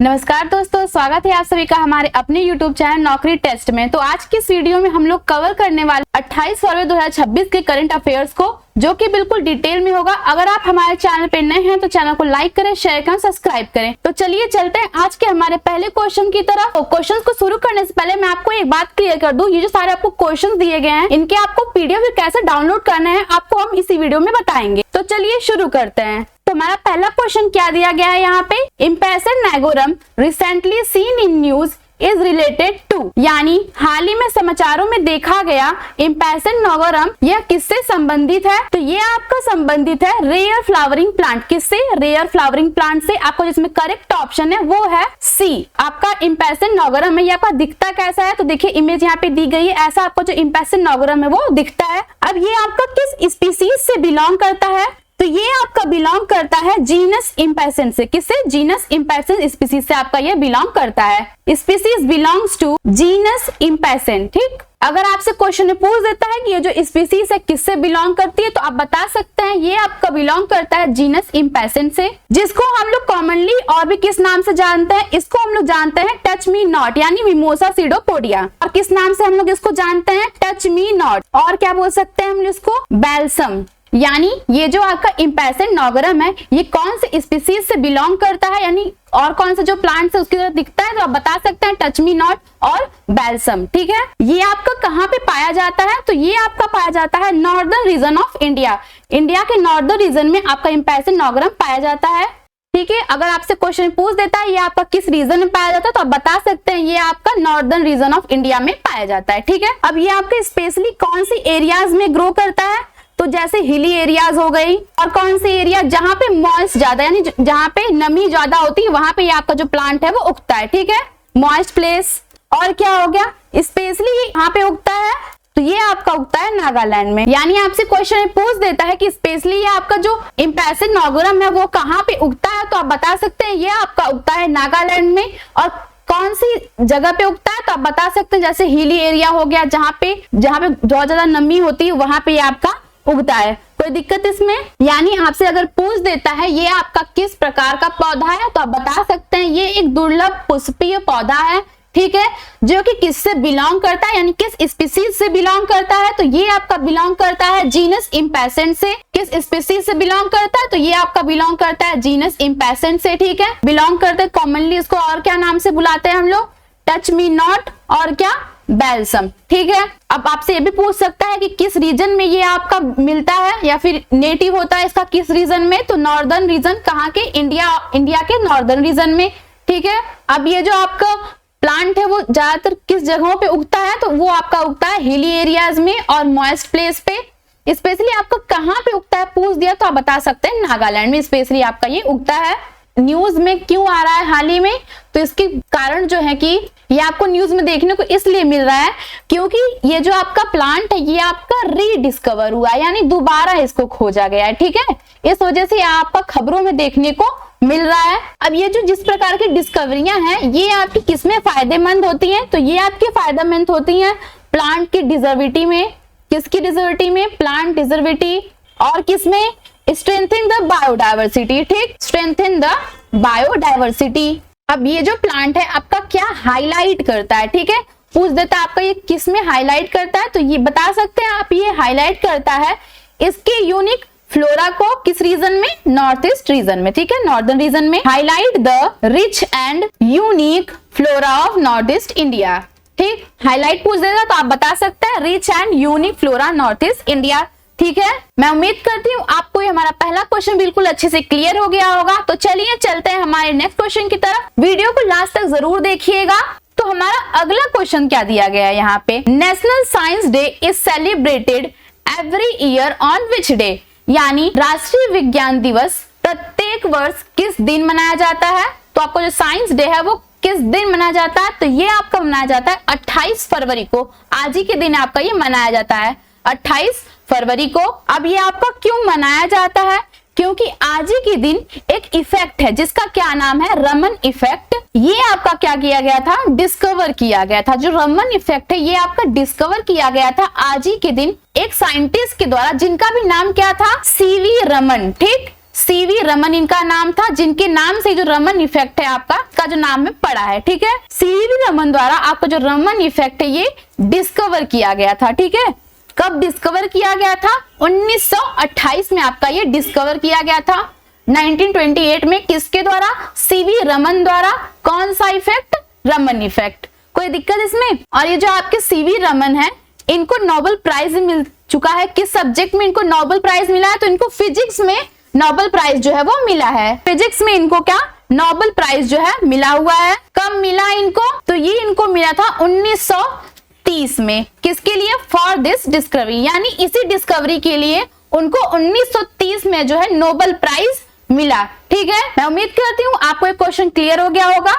नमस्कार दोस्तों, स्वागत है आप सभी का हमारे अपने YouTube चैनल नौकरी टेस्ट में। तो आज की इस वीडियो में हम लोग कवर करने वाले 28 फरवरी 2026 के करंट अफेयर्स को, जो कि बिल्कुल डिटेल में होगा। अगर आप हमारे चैनल पे नए हैं तो चैनल को लाइक करें, शेयर करें, सब्सक्राइब करें। तो चलिए चलते हैं आज के हमारे पहले क्वेश्चन की तरफ। तो क्वेश्चन को शुरू करने से पहले मैं आपको एक बात क्लियर कर दूं, ये जो सारे आपको क्वेश्चन दिए गए हैं, इनके आपको पीडीएफ कैसे डाउनलोड करना है आपको हम इसी वीडियो में बताएंगे। तो चलिए शुरू करते हैं। तो हमारा पहला क्वेश्चन क्या दिया गया है यहाँ पे, इम्पेसर nagorum recently seen in news is related to, यानी हाल ही में समाचारों में देखा गया इम्पेसर नागोरम यह किससे संबंधित है। तो ये आपका संबंधित है रेयर फ्लावरिंग प्लांट। किससे? रेयर फ्लावरिंग प्लांट से। आपको जिसमें करेक्ट ऑप्शन है वो है सी, आपका इम्पेसर नागोरम है। ये आपका दिखता कैसा है, तो देखिए इमेज यहाँ पे दी गई है, ऐसा आपको जो इम्पेसर नागोरम है वो दिखता है। अब ये आपका किस स्पीसीज से बिलोंग करता है, तो ये आपका बिलोंग करता है जीनस इम्पेसेंट से। किससे? जीनस इम्पेसेंट स्पीसीज से आपका ये बिलोंग करता है। Species belongs to genus impatiens. ठीक, अगर आपसे क्वेश्चन में पूछ देता है कि ये जो स्पीसीज है किससे बिलोंग करती है, तो आप बता सकते हैं ये आपका बिलोंग करता है जीनस इम्पेसेंट से, जिसको हम लोग कॉमनली और भी किस नाम से जानते हैं, इसको हम लोग जानते हैं टच मी नॉट, यानी मिमोसा सीडोपोडिया। और किस नाम से हम लोग इसको जानते हैं, टच मी नॉट। और क्या बोल सकते हैं हम लोग इसको, बैल्सम। यानी ये जो आपका इम्पेसेंट नागोरम है ये कौन से स्पीसीज से बिलोंग करता है, यानी और कौन से जो प्लांट है उसकी तरह दिखता है, तो आप बता सकते हैं टच मी नॉट और बैल्सम। ठीक है, ये आपका कहाँ पे पाया जाता है, तो ये आपका पाया जाता है northern region of India. India के नॉर्दर्न रीजन में आपका इम्पेसेंट नागोरम पाया जाता है। ठीक है, अगर आपसे क्वेश्चन पूछ देता है ये आपका किस रीजन में पाया जाता है, तो आप बता सकते हैं ये आपका नॉर्दर्न रीजन ऑफ इंडिया में पाया जाता है। ठीक है, अब ये आपके स्पेशली कौन सी एरियाज में ग्रो करता है, तो जैसे हिली एरियाज हो गई, और कौन से एरिया जहां पे मॉइस्ट ज्यादा, यानी जहां पे नमी ज्यादा होती है वहां पे ये आपका जो प्लांट है वो उगता है। ठीक है, मॉइस्ट प्लेस। और क्या हो गया, स्पेशली यहाँ पे उगता है, तो ये आपका उगता है नागालैंड में। यानी आपसे क्वेश्चन पूछ देता है कि स्पेशली ये आपका जो इम्पेसेंट नागोरम है वो कहाँ पे उगता है, तो आप बता सकते हैं ये आपका उगता है नागालैंड में। और कौन सी जगह पे उगता है, तो आप बता सकते हैं जैसे हिली एरिया हो गया, जहाँ पे बहुत ज्यादा नमी होती है वहां पे ये आपका उगता है। कोई दिक्कत इसमें? यानी आपसे अगर पूछ देता है ये आपका किस प्रकार का पौधा है, तो आप बता सकते हैं ये एक दुर्लभ पुष्पीय पौधा है। ठीक है, जो कि किससे बिलोंग करता है, यानी किस स्पीसीज से बिलोंग करता है, तो ये आपका बिलोंग करता है जीनस इम्पेसेंट से। किस स्पीसीज से बिलोंग करता है, तो ये आपका बिलोंग करता है जीनस इम्पेसेंट से। ठीक है, बिलोंग करते हैं, कॉमनली इसको और क्या नाम से बुलाते हैं हम लोग, टच मी नॉट और क्या, बैल्सम। ठीक है, अब आपसे ये भी पूछ सकता है कि किस रीजन में ये आपका मिलता है या फिर नेटिव होता है इसका किस रीजन में, तो नॉर्दर्न रीजन। कहाँ के? इंडिया के नॉर्दर्न रीजन में। ठीक है, अब ये जो आपका प्लांट है वो ज्यादातर किस जगहों पे उगता है, तो वो आपका उगता है हिली एरियाज में और मॉइस्ट प्लेस पे। स्पेशली आपको कहाँ पे उगता है पूछ दिया तो आप बता सकते हैं नागालैंड में स्पेशली आपका ये उगता है। न्यूज में क्यों आ रहा है हाल ही में, तो इसके कारण जो है कि ये आपको न्यूज में देखने को इसलिए मिल रहा है क्योंकि ये जो आपका प्लांट है ये आपका रीडिस्कवर हुआ है, यानी दोबारा इसको खोजा गया है। ठीक है, इस वजह से आपका खबरों में देखने को मिल रहा है। अब ये जो जिस प्रकार की डिस्कवरियां हैं ये आपकी किसमें फायदेमंद होती हैं, तो ये आपकी फायदेमंद होती हैं प्लांट की डिजर्विटी में। किसकी डिजर्विटी में? प्लांट डिजर्विटी। और किसमें? Strengthen the biodiversity. ठीक, स्ट्रेंथन द बायोडाइवर्सिटी। अब ये जो प्लांट है आपका क्या हाईलाइट करता है, ठीक है, पूछ देता है आपका ये किस में हाईलाइट करता है, तो ये बता सकते हैं आप ये हाईलाइट करता है इसके यूनिक फ्लोरा को किस रीजन में, नॉर्थ ईस्ट रीजन में। ठीक है, नॉर्दर्न रीजन में। Highlight the rich and unique flora of north east India. ठीक, हाईलाइट पूछ देता तो आप बता सकते हैं rich and unique flora north east India. ठीक है, मैं उम्मीद करती हूँ आपको ये हमारा पहला क्वेश्चन बिल्कुल अच्छे से क्लियर हो गया होगा। तो चलिए चलते हैं हमारे नेक्स्ट क्वेश्चन की तरफ। वीडियो को लास्ट तक जरूर देखिएगा। तो हमारा अगला क्वेश्चन क्या दिया गया है यहाँ पे, national science day is celebrated every year on which day, यानी राष्ट्रीय विज्ञान दिवस प्रत्येक वर्ष किस दिन मनाया जाता है। तो आपको जो साइंस डे है वो किस दिन मनाया जाता है, तो ये आपका मनाया जाता है 28 फरवरी को। आज ही के दिन आपका ये मनाया जाता है 28 फरवरी को। अब ये आपका क्यों मनाया जाता है, क्योंकि आज ही के दिन एक इफेक्ट है जिसका क्या नाम है, रमन इफेक्ट। ये आपका क्या किया गया था, डिस्कवर किया गया था। जो रमन इफेक्ट है ये आपका डिस्कवर किया गया था आज ही के दिन एक साइंटिस्ट के द्वारा, जिनका भी नाम क्या था, सीवी रमन। ठीक, सीवी रमन इनका नाम था, जिनके नाम से जो रमन इफेक्ट है आपका का जो नाम में पड़ा है। ठीक है, सीवी रमन द्वारा आपका जो रमन इफेक्ट है ये डिस्कवर किया गया था। ठीक है, कब डिस्कवर किया गया था? 1928 में आपका ये डिस्कवर किया गया था। 1928 में किसके द्वारा? सीवी रमन द्वारा। कौन सा इफेक्ट? रमन इफेक्ट। कोई दिक्कत इसमें? और ये जो आपके सीवी रमन है इनको नोबेल प्राइज मिल चुका है। किस सब्जेक्ट में इनको नोबेल प्राइज मिला है? तो इनको फिजिक्स में नोबेल प्राइज जो है वो मिला है। फिजिक्स में इनको क्या नोबेल प्राइज जो है मिला हुआ है। कब मिला इनको? तो ये इनको मिला था 1930 में। किसके लिए? फॉर दिस डिस्कवरी, यानी इसी डिस्कवरी के लिए उनको 1930 में जो है नोबेल प्राइज मिला। ठीक है, मैं उम्मीद करती हूँ आपको एक क्वेश्चन क्लियर हो गया होगा।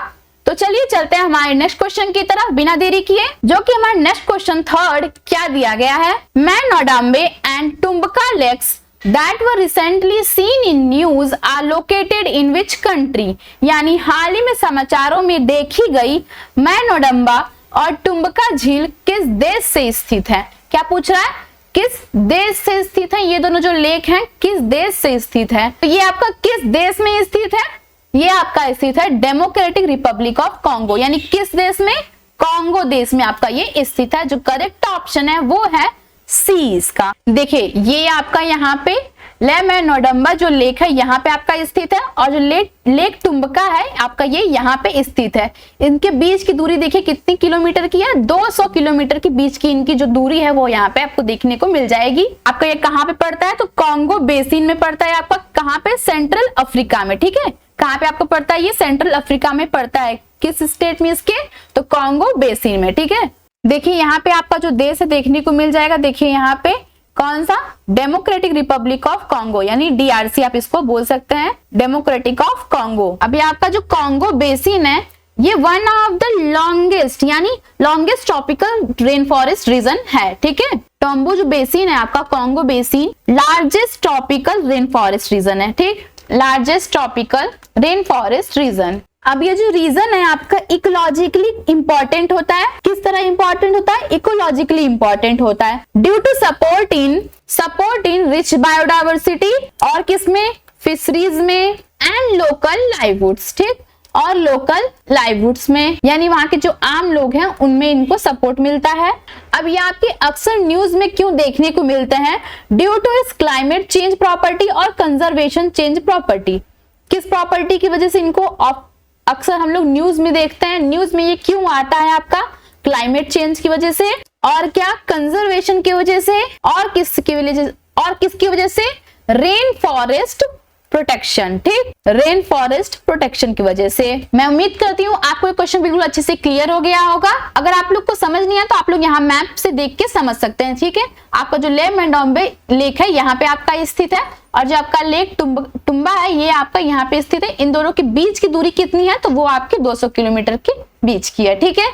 तो चलिए चलते हैं हमारे नेक्स्ट क्वेश्चन की तरफ बिना देरी किए, जो कि हमारा नेक्स्ट क्वेश्चन थर्ड क्या दिया गया है? Manodumbe and Tumbaka lakes that were recently seen in news are located in which country? यानी हाल ही में समाचारों में देखी गई मैनोडम्बा और टुम्बका झील किस देश से स्थित है? क्या पूछ रहा है? किस देश से स्थित है? ये दोनों जो लेक हैं किस देश से स्थित है? तो ये आपका किस देश में स्थित है? ये आपका स्थित है डेमोक्रेटिक रिपब्लिक ऑफ कॉन्गो, यानी किस देश में? कॉन्गो देश में आपका ये स्थित है। जो करेक्ट ऑप्शन है वो है सी इसका। देखिए ये आपका यहाँ पे ले मैनोडम्बा जो लेक है यहाँ पे आपका स्थित है, और जो लेक टुम्बका है आपका ये यहाँ पे स्थित है। इनके बीच की दूरी देखिए कितनी किलोमीटर की है? 200 किलोमीटर की बीच की इनकी जो दूरी है वो यहाँ पे आपको देखने को मिल जाएगी। आपका ये कहाँ पे पड़ता है? तो कॉन्गो बेसिन में पड़ता है आपका। कहाँ पे? सेंट्रल अफ्रीका में। ठीक है, कहाँ पे आपको पड़ता है? ये सेंट्रल अफ्रीका में पड़ता है। किस स्टेट में इसके? तो कॉन्गो बेसिन में। ठीक है, देखिए यहाँ पे आपका जो देश है देखने को मिल जाएगा। देखिए यहाँ पे कौन सा? डेमोक्रेटिक रिपब्लिक ऑफ कॉन्गो, यानी डीआरसी आप इसको बोल सकते हैं, डेमोक्रेटिक ऑफ कॉन्गो। अभी आपका जो कॉन्गो बेसिन है ये वन ऑफ द लॉन्गेस्ट यानी longest tropical rain forest region है। ठीक है, टोम्बो जो बेसिन है आपका Congo basin largest tropical rain forest region है। ठीक, largest tropical rain forest region. अब ये जो रीजन है आपका इकोलॉजिकली इंपॉर्टेंट होता है। किस तरह इंपॉर्टेंट होता है? इकोलॉजिकली इंपॉर्टेंट होता है due to support in rich biodiversity, और किसमें? फिशरीज में, एंड लोकल लाइवलीहुड्स। ठीक, और लोकल लाइवलीहुड्स में, यानी वहां के जो आम लोग हैं उनमें इनको सपोर्ट मिलता है। अब ये आपके अक्सर न्यूज में क्यों देखने को मिलते हैं? ड्यू टू इस क्लाइमेट चेंज प्रॉपर्टी और कंजर्वेशन चेंज प्रॉपर्टी। किस प्रॉपर्टी की वजह से इनको अक्सर हम लोग न्यूज में देखते हैं? न्यूज में ये क्यों आता है आपका? क्लाइमेट चेंज की वजह से, और क्या? कंजर्वेशन की वजह से, और किसकी वजह से? Rain forest protection. ठीक, रेन फॉरेस्ट प्रोटेक्शन की वजह से। मैं उम्मीद करती हूँ आपको ये क्वेश्चन बिल्कुल अच्छे से क्लियर हो गया होगा। अगर आप लोग को समझ नहीं आया तो आप लोग यहाँ मैप से देख के समझ सकते हैं। ठीक है, आपका जो ले मैनोडम्बे लेक है यहाँ पे आपका स्थित है, और जो आपका लेक टुम्बा है ये आपका यहाँ पे स्थित है। इन दोनों के बीच की दूरी कितनी है? तो वो आपके 200 किलोमीटर के बीच की है। ठीक है,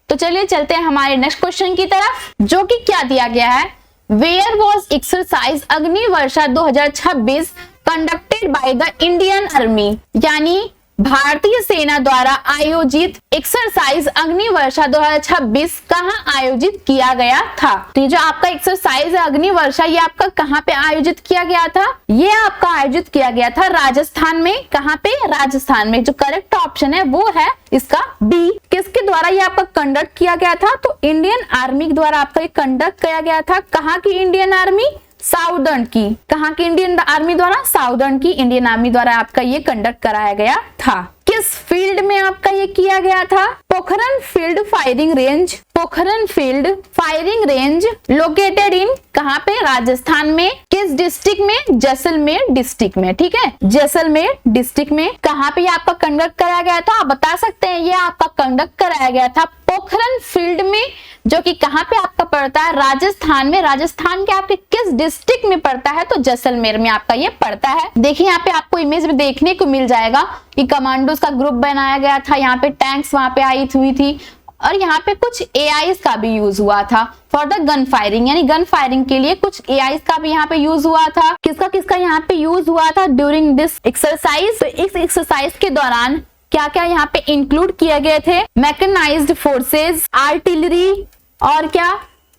तो चलिए चलते हैं हमारे नेक्स्ट क्वेश्चन की तरफ, जो कि क्या दिया गया है? Where was exercise Agnivarsha 2026 conducted by the Indian army, यानी भारतीय सेना द्वारा आयोजित एक्सरसाइज अग्निवर्षा 2026 कहां आयोजित किया गया था? तो ये जो आपका एक्सरसाइज है अग्निवर्षा ये आपका कहां पे आयोजित किया गया था? ये आपका आयोजित किया गया था राजस्थान में। कहां पे? राजस्थान में। जो करेक्ट ऑप्शन है वो है इसका बी। किसके द्वारा ये आपका कंडक्ट किया गया था? तो इंडियन आर्मी द्वारा आपका ये कंडक्ट किया गया था। कहाँ की इंडियन आर्मी? साउदर्न की। कहाँ की इंडियन आर्मी द्वारा? साउदर्न की इंडियन आर्मी द्वारा आपका ये कंडक्ट कराया गया था। किस फील्ड में आपका ये किया गया था? Pokhran field firing range. Pokhran field firing range located in कहाँ पे? राजस्थान में। किस डिस्ट्रिक्ट में? जैसलमेर डिस्ट्रिक्ट में। ठीक है, जैसलमेर डिस्ट्रिक्ट में। कहाँ पे आपका कंडक्ट कराया गया था? आप बता सकते हैं। ये आपका कंडक्ट कराया गया था पोखरन फील्ड में, जो कि कहाँ पे आपका पड़ता है? राजस्थान में। राजस्थान के आपके किस डिस्ट्रिक्ट में पड़ता है? तो जैसलमेर में आपका ये पड़ता है। देखिए यहाँ पे आपको इमेज में देखने को मिल जाएगा कि कमांडोज का ग्रुप बनाया गया था। यहाँ पे टैंक्स वहां पे आई हुई थी, और यहाँ पे कुछ एआईस का भी यूज हुआ था फॉर द गन फायरिंग, यानी गन फायरिंग के लिए कुछ एआईस का भी यहाँ पे यूज हुआ था। किसका यहाँ पे यूज हुआ था ड्यूरिंग दिस एक्सरसाइज? तो इस एक्सरसाइज के दौरान क्या क्या यहाँ पे इंक्लूड किए गए थे? मैकेनाइज्ड फोर्सेज, आर्टिलरी, और क्या?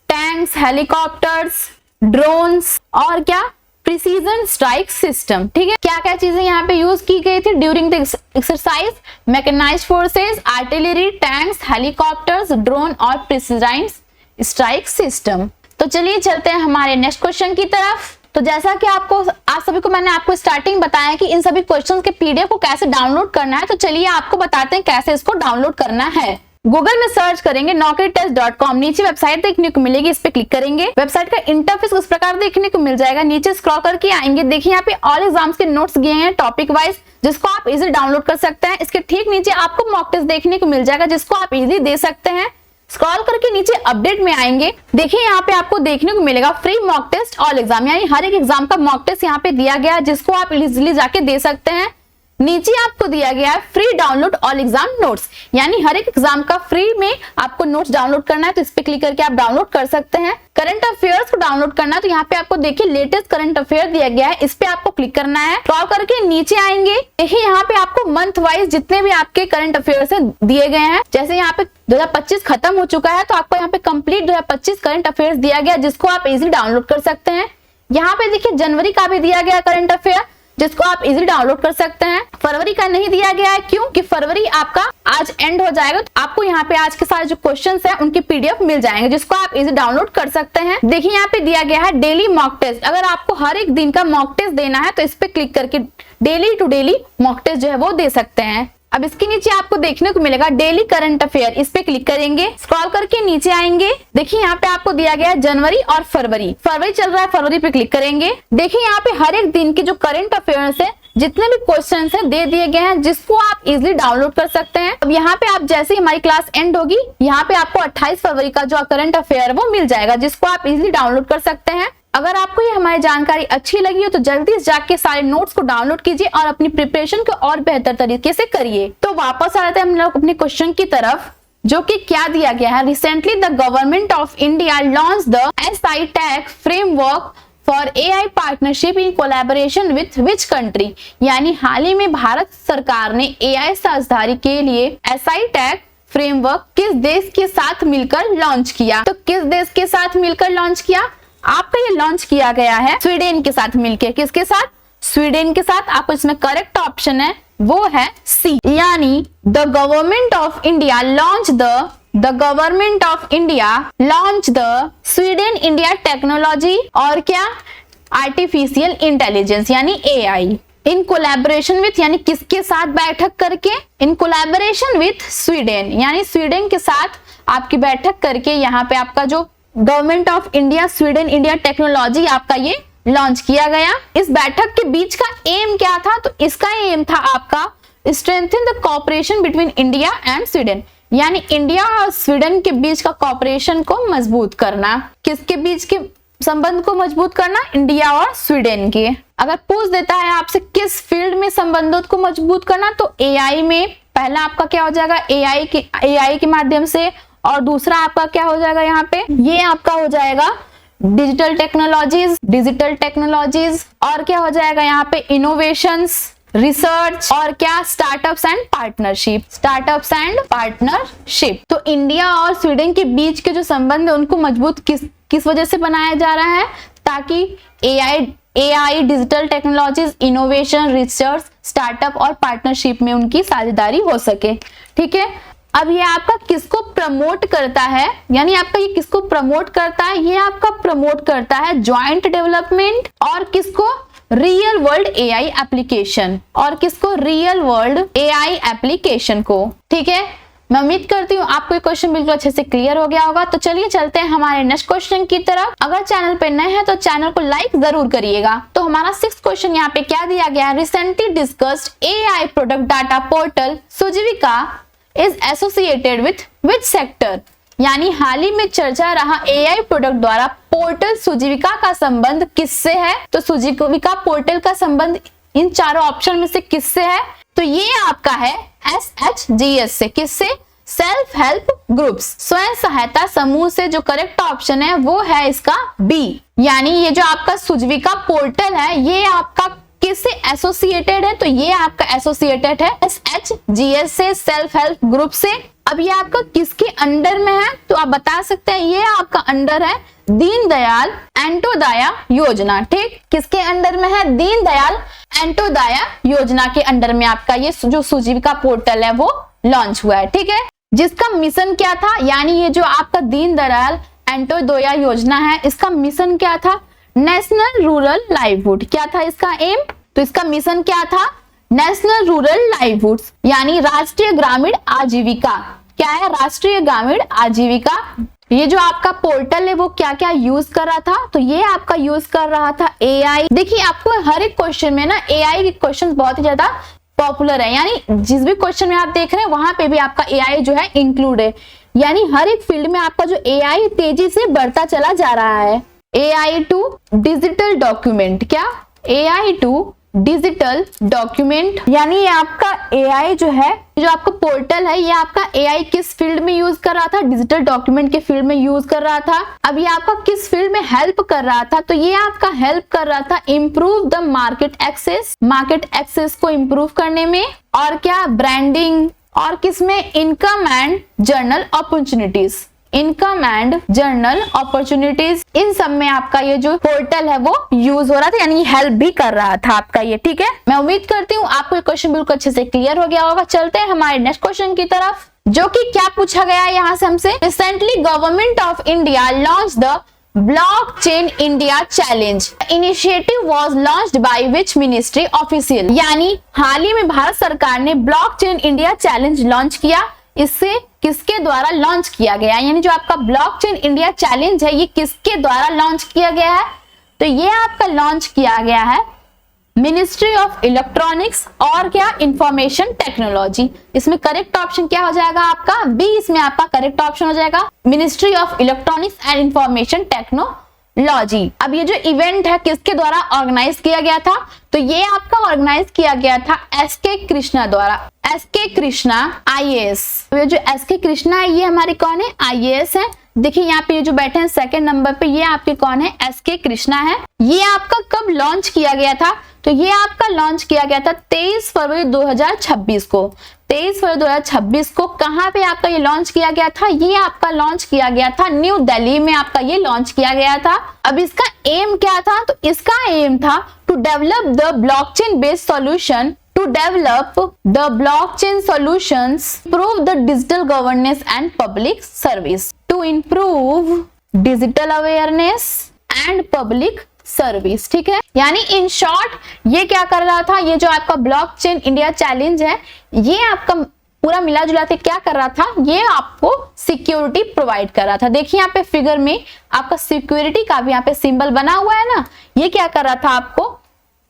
टैंक्स, हेलीकॉप्टर्स, ड्रोन्स, और क्या? Precision strike system. ठीक है, क्या क्या चीजें यहाँ पे यूज की गई थी during the exercise? Mechanised forces, artillery, tanks, helicopters, drone और प्रिसीजन स्ट्राइक सिस्टम। तो चलिए चलते हैं हमारे नेक्स्ट क्वेश्चन की तरफ। तो जैसा कि आप सभी को मैंने आपको स्टार्टिंग बताया कि इन सभी क्वेश्चंस के पीडीएफ को कैसे डाउनलोड करना है, तो चलिए आपको बताते हैं कैसे इसको डाउनलोड करना है। गूगल में सर्च करेंगे naukritest.com, नीचे वेबसाइट देखने को मिलेगी, इस पे क्लिक करेंगे। वेबसाइट का इंटरफेस इस प्रकार देखने को मिल जाएगा। नीचे स्क्रॉल करके आएंगे, देखिए यहाँ पे ऑल एग्जाम्स के नोट्स दिए हैं टॉपिक वाइज, जिसको आप इजीली डाउनलोड कर सकते हैं। इसके ठीक नीचे आपको मॉक टेस्ट देखने को मिल जाएगा, जिसको आप इजीली दे सकते हैं। स्क्रॉल करके नीचे अपडेट में आएंगे, देखिए यहाँ पे आपको देखने को मिलेगा free mock test all exam, यानी हर एक एग्जाम का मॉक टेस्ट यहाँ पे दिया गया है, जिसको आप इजीली जाके दे सकते हैं। नीचे आपको दिया गया है free download all exam notes, यानी हर एक एग्जाम का फ्री में आपको नोट्स डाउनलोड करना है, तो इस पे क्लिक करके आप डाउनलोड कर सकते हैं। करंट अफेयर्स को डाउनलोड करना है, तो यहाँ पे आपको देखिए लेटेस्ट करंट अफेयर दिया गया है, इस पे आपको क्लिक करना है। स्क्रॉल करके नीचे आएंगे, देखिए यहाँ पे आपको मंथ वाइज जितने भी आपके करंट अफेयर्स दिए गए हैं, जैसे यहाँ पे 2025 खत्म हो चुका है, तो आपको यहाँ पे कंप्लीट 2025 करंट अफेयर्स दिया गया, जिसको आप इजीली डाउनलोड कर सकते हैं। यहाँ पे देखिए जनवरी का भी दिया गया करंट अफेयर, जिसको आप इजीली डाउनलोड कर सकते हैं। फरवरी का नहीं दिया गया है, क्यों कि फरवरी आपका आज एंड हो जाएगा, तो आपको यहाँ पे आज के सारे जो क्वेश्चंस हैं उनके पीडीएफ मिल जाएंगे, जिसको आप इजीली डाउनलोड कर सकते हैं। देखिए यहाँ पे दिया गया है डेली मॉक टेस्ट, अगर आपको हर एक दिन का मॉक टेस्ट देना है तो इस पे क्लिक करके daily to daily mock test जो है वो दे सकते हैं। अब इसके नीचे आपको देखने को मिलेगा डेली करंट अफेयर, इस पे क्लिक करेंगे। स्क्रॉल करके नीचे आएंगे, देखिए यहाँ पे आपको दिया गया है जनवरी और फरवरी चल रहा है, फरवरी पे क्लिक करेंगे। देखिए यहाँ पे हर एक दिन के जो करंट अफेयर्स है, जितने भी क्वेश्चंस हैं दे दिए गए हैं, जिसको आप इजीली डाउनलोड कर सकते हैं। अब यहाँ पे आप जैसे ही हमारी क्लास एंड होगी, यहाँ पे आपको 28 फरवरी का जो करंट अफेयर वो मिल जाएगा, जिसको आप इजीली डाउनलोड कर सकते हैं। अगर आपको ये हमारी जानकारी अच्छी लगी हो तो जल्दी से जाके सारे नोट्स को डाउनलोड कीजिए और अपनी प्रिपरेशन को और बेहतर तरीके से करिए। तो वापस आ जाते हैं हम लोग अपने क्वेश्चन की तरफ, जो कि क्या दिया गया है। Recently the government of India launch the SciTech framework for AI partnership in collaboration with which country, यानी हाल ही में भारत सरकार ने AI साझेदारी के लिए SciTech फ्रेमवर्क किस देश के साथ मिलकर लॉन्च किया? तो किस देश के साथ मिलकर लॉन्च किया? आपका ये लॉन्च किया गया है स्वीडन के साथ मिलकर। किसके साथ? स्वीडन के साथ। आपको इसमें करेक्ट ऑप्शन है वो है सी, यानी the government of India launch the Sweden India technology और क्या आर्टिफिशियल इंटेलिजेंस यानी AI इन कोलैबोरेशन विथ, यानी किसके साथ बैठक करके? इन कोलैबोरेशन विथ स्वीडन, यानी स्वीडन के साथ आपकी बैठक करके यहाँ पे आपका जो government of India Sweden India technology आपका ये लॉन्च किया गया। इस बैठक के बीच का एम क्या था? तो इसका एम था आपका strengthen the cooperation between India and Sweden, यानी इंडिया और स्वीडन के बीच का कोऑपरेशन को मजबूत करना। किसके बीच के संबंध को मजबूत करना? इंडिया और स्वीडन के। अगर पूछ देता है आपसे किस फील्ड में संबंधों को मजबूत करना, तो AI में पहला आपका क्या हो जाएगा? AI के माध्यम से, और दूसरा आपका क्या हो जाएगा यहाँ पे? ये आपका हो जाएगा डिजिटल टेक्नोलॉजीज, और क्या हो जाएगा यहाँ पे? इनोवेशंस, रिसर्च, और क्या? Startups and partnership. तो इंडिया और स्वीडन के बीच के जो संबंध है उनको मजबूत किस वजह से बनाया जा रहा है? ताकि AI digital technologies, innovation, research, startup और पार्टनरशिप में उनकी साझेदारी हो सके। ठीक है, अब ये आपका किसको प्रमोट करता है, यानी आपका ये किसको प्रमोट करता है? ये आपका प्रमोट करता है ज्वाइंट डेवलपमेंट और किसको? रियल वर्ल्ड AI एप्लीकेशन, और किसको? रियल वर्ल्ड AI एप्लीकेशन को। ठीक है, मैं उम्मीद करती हूँ आपको ये क्वेश्चन बिल्कुल अच्छे से क्लियर हो गया होगा। तो चलिए चलते हैं हमारे नेक्स्ट क्वेश्चन की तरफ। अगर चैनल पे नए हैं तो चैनल को लाइक जरूर करिएगा। तो हमारा 6th क्वेश्चन यहाँ पे क्या दिया गया है? Recently discussed AI product data portal Sujeevika is associated with which sector, यानी हाल ही में चर्चा रहा AI प्रोडक्ट द्वारा पोर्टल सुजीविका का संबंध किससे है? तो सुजीविका पोर्टल का संबंध इन चारों ऑप्शन में से किससे है? तो ये आपका है SHGS से। किससे? सेल्फ हेल्प ग्रुप्स, स्वयं सहायता समूह से। जो करेक्ट ऑप्शन है वो है इसका B, यानी ये जो आपका सुजीविका पोर्टल है ये आपका किससे एसोसिएटेड है? तो ये आपका एसोसिएटेड है SHGS से, सेल्फ हेल्प ग्रुप से। अब ये आपका किसके अंडर में है, तो आप बता सकते हैं ये आपका अंडर है दीनदयाल अंत्योदय योजना। ठीक, किसके अंडर में है, दीनदयाल अंत्योदय योजना के अंडर में आपका ये जो सुजीविका पोर्टल है वो लॉन्च हुआ है। ठीक है, जिसका मिशन क्या था, यानी ये जो आपका दीनदयाल अंत्योदय योजना है इसका मिशन क्या था, नेशनल रूरल लाइवलीहुड। क्या था इसका एम, तो इसका मिशन क्या था, नेशनल रूरल लाइवलीहुड, यानी राष्ट्रीय ग्रामीण आजीविका। क्या है, राष्ट्रीय ग्रामीण आजीविका। ये जो आपका पोर्टल है वो क्या क्या यूज कर रहा था, तो ये आपका यूज कर रहा था एआई। देखिए आपको हर एक क्वेश्चन में ना एआई के क्वेश्चन बहुत ही ज्यादा पॉपुलर है, यानी जिस भी क्वेश्चन में आप देख रहे हैं वहां पे भी आपका एआई जो है इंक्लूड है, यानी हर एक फील्ड में आपका जो एआई तेजी से बढ़ता चला जा रहा है। एआई टू डिजिटल डॉक्यूमेंट, क्या, एआई टू डिजिटल डॉक्यूमेंट, यानी ये आपका एआई जो है, जो आपका पोर्टल है, ये आपका एआई किस फील्ड में यूज कर रहा था, डिजिटल डॉक्यूमेंट के फील्ड में यूज कर रहा था। अब ये आपका किस फील्ड में हेल्प कर रहा था, तो ये आपका हेल्प कर रहा था इम्प्रूव द मार्केट एक्सेस को इम्प्रूव करने में, और क्या, ब्रांडिंग, और किसमें, income and general opportunities, income and general opportunities, इन सब में आपका ये जो पोर्टल है वो यूज हो रहा था, यानी हेल्प भी कर रहा था आपका ये। ठीक है, मैं उम्मीद करती हूँ आपको ये क्वेश्चन बिल्कुल अच्छे से क्लियर हो गया होगा। चलते हैं हमारे नेक्स्ट क्वेश्चन की तरफ, जो कि क्या पूछा गया है यहाँ से हमसे, recently government of India launch the blockchain India challenge initiative was launched by which ministry official, यानी हाल ही में भारत सरकार ने ब्लॉकचेन इंडिया चैलेंज लॉन्च किया, इससे किसके द्वारा लॉन्च किया गया, यानी जो आपका ब्लॉकचेन इंडिया चैलेंज है ये किसके द्वारा लॉन्च किया गया है, तो ये आपका लॉन्च किया गया है मिनिस्ट्री ऑफ इलेक्ट्रॉनिक्स और क्या, इंफॉर्मेशन टेक्नोलॉजी। इसमें करेक्ट ऑप्शन क्या हो जाएगा आपका, बी इसमें आपका करेक्ट ऑप्शन हो जाएगा, ministry of electronics and information technology. अब ये जो इवेंट है किसके द्वारा ऑर्गेनाइज किया गया था, तो ये आपका ऑर्गेनाइज किया गया था एसके कृष्णा द्वारा, एसके कृष्णा आईएएस। ये जो एसके कृष्णा है ये हमारे कौन है, आईएएस है। देखिए यहाँ पे ये जो बैठे हैं सेकंड नंबर पे, ये आपके कौन है, एसके कृष्णा है। ये आपका कब लॉन्च किया गया था, तो ये आपका लॉन्च किया गया था 23 फरवरी 2026 को। 23 फरवरी 2026 को कहाँ पे आपका ये लॉन्च किया गया था, ये आपका लॉन्च किया गया था न्यू दिल्ली में, आपका ये लॉन्च किया गया था। अब इसका एम क्या था, तो इसका एम था to develop the blockchain based solution, to develop the blockchain solutions, improve the digital governance and public service, to improve digital awareness and public service. ठीक है, यानी इन शॉर्ट ये क्या कर रहा था, ये जो आपका ब्लॉकचेन इंडिया चैलेंज है ये आपका पूरा मिला जुला के क्या कर रहा था, ये आपको सिक्योरिटी प्रोवाइड कर रहा था। देखिए यहाँ पे फिगर में आपका सिक्योरिटी का भी यहाँ पे सिंबल बना हुआ है ना, ये क्या कर रहा था, आपको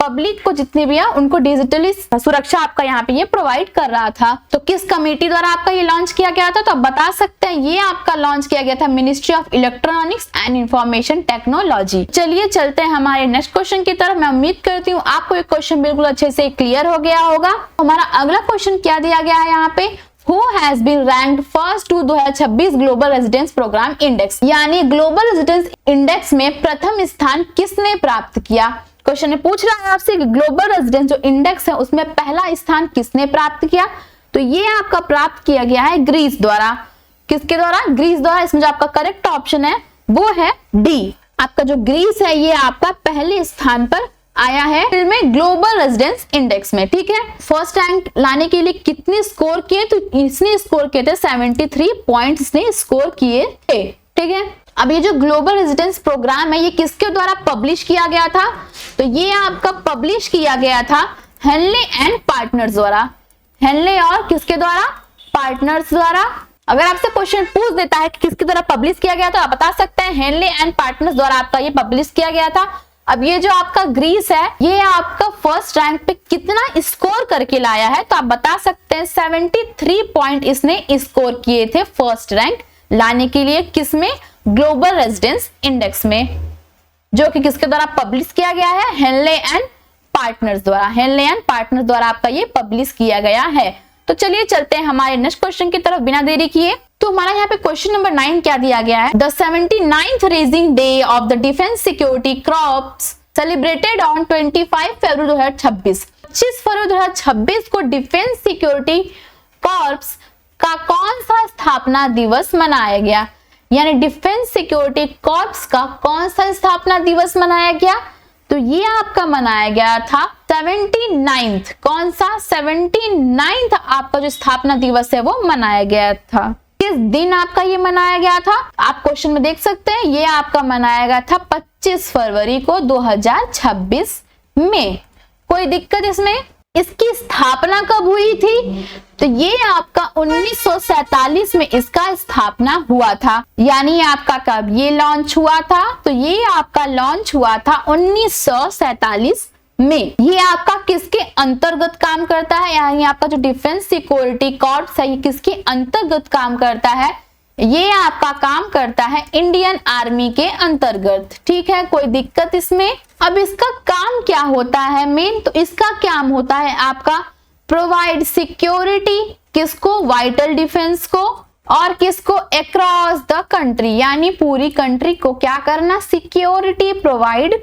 पब्लिक को जितने भी है उनको डिजिटली सुरक्षा आपका यहाँ पे ये प्रोवाइड कर रहा था। तो किस कमेटी द्वारा आपका ये लॉन्च किया गया था, तो आप बता सकते हैं ये आपका लॉन्च किया गया था ministry of electronics and information technology. चलिए चलते हैं हमारे नेक्स्ट क्वेश्चन की तरफ। मैं उम्मीद करती हूँ आपको ये क्वेश्चन बिल्कुल अच्छे से क्लियर हो गया होगा। हमारा अगला क्वेश्चन क्या दिया गया है यहाँ पे, Who has been ranked first to 2026 global residence programme index, यानी ग्लोबल रेजिडेंस इंडेक्स में प्रथम स्थान किसने प्राप्त किया। क्वेश्चन पूछ रहा है आपसे कि ग्लोबल रेजिडेंस जो इंडेक्स है उसमें पहला स्थान किसने प्राप्त किया, तो ये आपका प्राप्त किया गया है ग्रीस द्वारा। किसके द्वारा, ग्रीस द्वारा। इसमें जो आपका करेक्ट ऑप्शन है वो है डी, आपका जो ग्रीस है ये आपका पहले स्थान पर आया है में ग्लोबल रेजिडेंस इंडेक्स में। ठीक है, फर्स्ट रैंक लाने के लिए कितने स्कोर किए, तो इसने स्कोर किए थे 73 पॉइंट इसने स्कोर किए थे। ठीक है, अब ये जो ग्लोबल रेजिडेंस प्रोग्राम है ये किसके द्वारा पब्लिश किया गया था, तो ये आपका पब्लिश किया गया था हेनले एंड पार्टनर्स द्वारा। हेनले और किसके द्वारा, पार्टनर्स द्वारा। अगर आपसे क्वेश्चन पूछ देता है कि किसके द्वारा पब्लिश किया गया तो आप बता सकते हैं हेनले एंड पार्टनर्स द्वारा आपका ये पब्लिश किया गया था। अब ये जो आपका ग्रीस है ये आपका फर्स्ट रैंक पे कितना स्कोर करके लाया है, तो आप बता सकते हैं 73 पॉइंट इसने स्कोर किए थे फर्स्ट रैंक लाने के लिए, किसमें, ग्लोबल रेजिडेंस इंडेक्स में, जो कि किसके द्वारा पब्लिश किया गया है, हेनले एंड पार्टनर्स द्वारा। हेनले एंड पार्टनर्स द्वारा आपका ये पब्लिश किया गया है। तो चलिए चलते हैं हमारे नेक्स्ट क्वेश्चन की तरफ बिना देरी किए। तो हमारा यहाँ पे क्वेश्चन नंबर 9 क्या दिया गया है, the 79th raising day of the defence security corps celebrated on 25 फरवरी 2026। 25 फरवरी 2026 को डिफेंस सिक्योरिटी कॉर्प्स का कौन सा स्थापना दिवस मनाया गया, यानी डिफेंस सिक्योरिटी कॉर्प्स का कौन सा स्थापना दिवस मनाया गया, तो ये आपका मनाया गया था 79th, कौन सा 79th आपका जो स्थापना दिवस है वो मनाया गया था। किस दिन आपका ये मनाया गया था, आप क्वेश्चन में देख सकते हैं, ये आपका मनाया गया था 25 फरवरी को 2026 में। कोई दिक्कत इसमें? इसकी स्थापना कब हुई थी, तो ये आपका 1947 में इसका स्थापना हुआ था, यानी आपका कब ये लॉन्च हुआ था, तो ये आपका लॉन्च हुआ था 1947 में। ये आपका किसके अंतर्गत काम करता है, यानी आपका जो डिफेंस सिक्योरिटी कॉर्प्स है ये किसके अंतर्गत काम करता है, ये आपका काम करता है इंडियन आर्मी के अंतर्गत। ठीक है, कोई दिक्कत इसमें? अब इसका काम क्या होता है मेन, तो इसका काम होता है आपका प्रोवाइड सिक्योरिटी, किसको, वाइटल डिफेंस को, और किसको, अक्रॉस द कंट्री, यानी पूरी कंट्री को क्या करना, सिक्योरिटी प्रोवाइड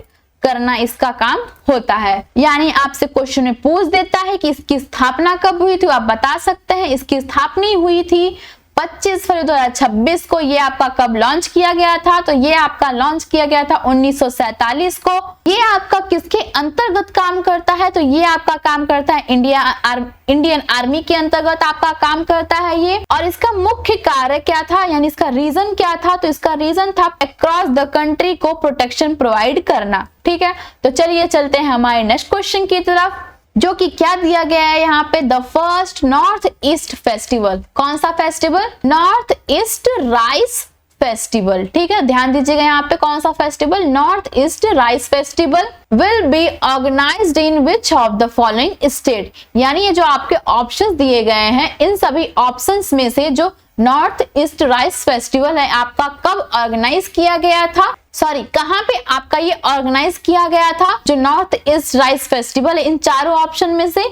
करना इसका काम होता है। यानी आपसे क्वेश्चन में पूछ देता है कि इसकी स्थापना कब हुई थी, आप बता सकते हैं इसकी स्थापना हुई थी 25 फरवरी 2026 को। ये आपका कब लॉन्च किया गया था, तो ये आपका लॉन्च किया गया था 1947 को। ये आपका किसके अंतर्गत काम करता है, तो ये आपका काम करता है इंडियन आर्मी के अंतर्गत आपका काम करता है ये। और इसका मुख्य कार्य क्या था, यानी इसका रीजन क्या था, तो इसका रीजन था अक्रॉस द कंट्री को प्रोटेक्शन प्रोवाइड करना। ठीक है, तो चलिए चलते हैं हमारे नेक्स्ट क्वेश्चन की तरफ, जो कि क्या दिया गया है यहाँ पे, the first North East festival. कौन सा festival, North East rice festival. ठीक है, ध्यान दीजिएगा यहाँ पे कौन सा festival, North East rice festival will be organised in which of the following state. यानी ये जो आपके ऑप्शंस दिए गए हैं, इन सभी ऑप्शंस में से जो नॉर्थ ईस्ट राइस फेस्टिवल है आपका कब ऑर्गेनाइज किया गया था, सॉरी कहां पे आपका ये ऑर्गेनाइज किया गया था, जो नॉर्थ ईस्ट राइस फेस्टिवल है इन चारों ऑप्शन में से,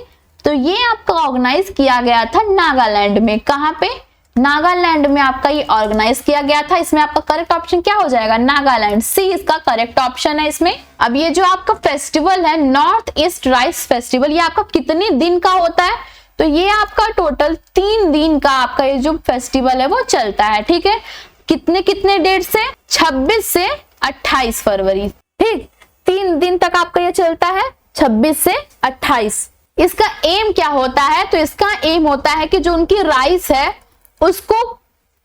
तो ये आपका ऑर्गेनाइज किया गया था नागालैंड में। कहां पे, नागालैंड में आपका ये ऑर्गेनाइज किया गया था। इसमें आपका करेक्ट ऑप्शन क्या हो जाएगा, नागालैंड, सी इसका करेक्ट ऑप्शन है इसमें। अब ये जो आपका फेस्टिवल है नॉर्थ ईस्ट राइस फेस्टिवल, ये आपका कितने दिन का होता है, तो ये आपका टोटल 3 दिन का आपका ये जो फेस्टिवल है वो चलता है। ठीक है, कितने कितने डेट से, 26 से 28 फरवरी। ठीक, 3 दिन तक आपका ये चलता है, 26 से 28। इसका एम क्या होता है, तो इसका एम होता है कि जो उनकी राइस है उसको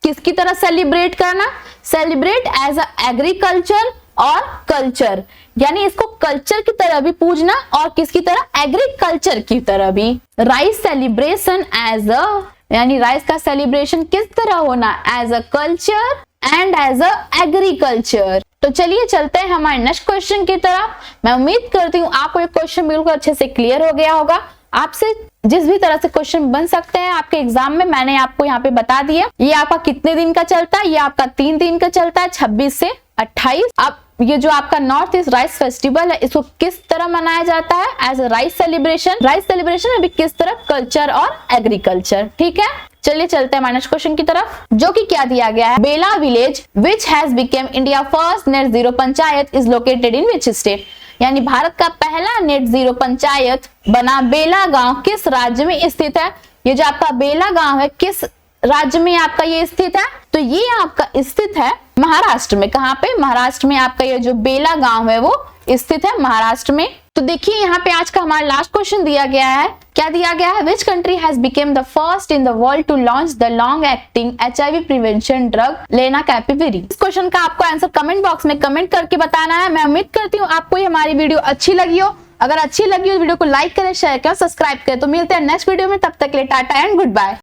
किसकी तरह सेलिब्रेट करना, सेलिब्रेट एज अ एग्रीकल्चर और कल्चर, यानी इसको कल्चर की तरह भी पूजना और किसकी तरह, एग्रीकल्चर की तरह भी। राइस सेलिब्रेशन एज अ, यानी राइस का सेलिब्रेशन किस तरह होना, as a culture and as a agriculture. तो चलिए चलते हैं हमारे नेक्स्ट क्वेश्चन की तरफ। मैं उम्मीद करती हूँ आपको ये क्वेश्चन बिल्कुल अच्छे से क्लियर हो गया होगा। आपसे जिस भी तरह से क्वेश्चन बन सकते हैं आपके एग्जाम में, मैंने आपको यहाँ पे बता दिया। ये आपका कितने दिन का चलता है, ये आपका 3 दिन का चलता है, 26 से 28। अब ये जो आपका नॉर्थ ईस्ट राइस फेस्टिवल है इसको किस तरह मनाया जाता है, as a rice celebration. Rice celebration में भी किस तरह, कल्चर और एग्रीकल्चर। ठीक है, चलिए चलते हैं नेक्स्ट क्वेश्चन की तरफ, जो कि क्या दिया गया है, Bela village which has become India first net zero panchayat is located in which state. यानी भारत का पहला नेट जीरो पंचायत बना बेला गांव किस राज्य में स्थित है। ये जो आपका बेला गांव है किस राज्य में आपका ये स्थित है, तो ये आपका स्थित है महाराष्ट्र में। कहाँ पे, महाराष्ट्र में आपका ये जो बेला गांव है वो स्थित है महाराष्ट्र में। तो देखिए यहाँ पे आज का हमारा लास्ट क्वेश्चन दिया गया है, क्या दिया गया है, which country has become the first in the world to launch the long acting HIV prevention drug lenacapavir. इस क्वेश्चन का आपको आंसर कमेंट बॉक्स में कमेंट करके बताना है। मैं उम्मीद करती हूँ आपको ये हमारी वीडियो अच्छी लगी हो। अगर अच्छी लगी हो तो वीडियो को लाइक करें, शेयर करें, सब्सक्राइब करें। तो मिलते हैं नेक्स्ट वीडियो में, तब तक के लिए टाटा एंड गुड बाय।